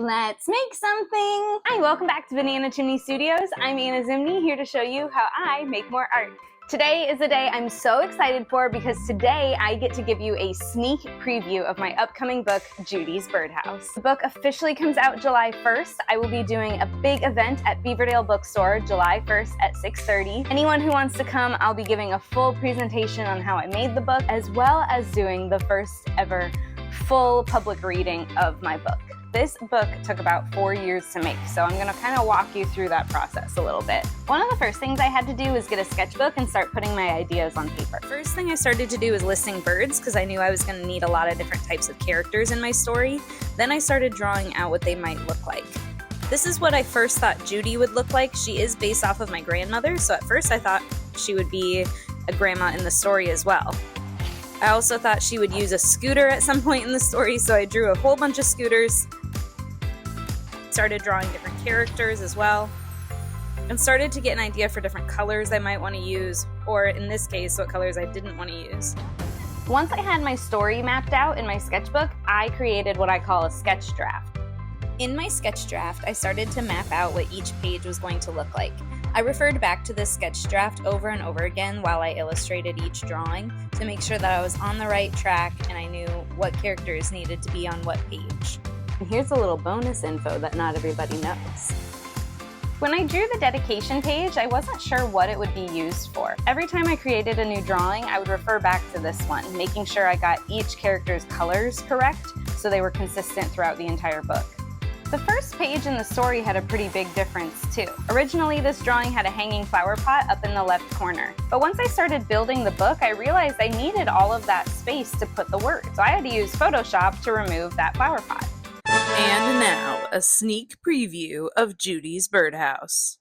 Let's make something! Hi, welcome back to Banana Chimney Studios. I'm Anna Zimney, here to show you how I make more art. Today is a day I'm so excited for because today I get to give you a sneak preview of my upcoming book, Judy's Birdhouse. The book officially comes out July 1st. I will be doing a big event at Beaverdale Bookstore July 1st at 6:30. Anyone who wants to come, I'll be giving a full presentation on how I made the book, as well as doing the first ever full public reading of my book. This book took about 4 years to make, so I'm gonna kind of walk you through that process a little bit. One of the first things I had to do was get a sketchbook and start putting my ideas on paper. First thing I started to do was listing birds because I knew I was gonna need a lot of different types of characters in my story. Then I started drawing out what they might look like. This is what I first thought Judy would look like. She is based off of my grandmother, so at first I thought she would be a grandma in the story as well. I also thought she would use a scooter at some point in the story, so I drew a whole bunch of scooters. Started drawing different characters as well, and started to get an idea for different colors I might want to use, or in this case, what colors I didn't want to use. Once I had my story mapped out in my sketchbook, I created what I call a sketch draft. In my sketch draft, I started to map out what each page was going to look like. I referred back to this sketch draft over and over again while I illustrated each drawing to make sure that I was on the right track and I knew what characters needed to be on what page. And here's a little bonus info that not everybody knows. When I drew the dedication page, I wasn't sure what it would be used for. Every time I created a new drawing, I would refer back to this one, making sure I got each character's colors correct so they were consistent throughout the entire book. The first page in the story had a pretty big difference too. Originally, this drawing had a hanging flower pot up in the left corner. But once I started building the book, I realized I needed all of that space to put the words. So I had to use Photoshop to remove that flower pot. And now, a sneak preview of Judy's Birdhouse.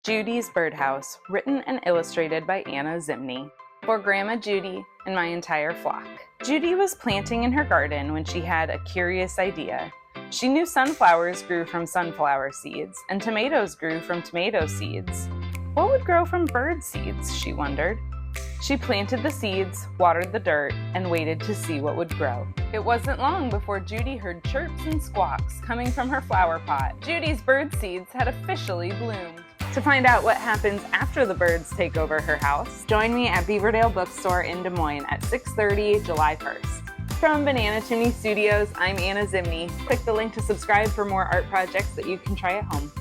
Judy's Birdhouse, written and illustrated by Anna Zimney. For Grandma Judy and my entire flock. Judy was planting in her garden when she had a curious idea. She knew sunflowers grew from sunflower seeds, and tomatoes grew from tomato seeds. What would grow from bird seeds, she wondered. She planted the seeds, watered the dirt, and waited to see what would grow. It wasn't long before Judy heard chirps and squawks coming from her flower pot. Judy's bird seeds had officially bloomed. To find out what happens after the birds take over her house, join me at Beaverdale Bookstore in Des Moines at 6:30 July 1st. From Banana Chimney Studios, I'm Anna Zimney. Click the link to subscribe for more art projects that you can try at home.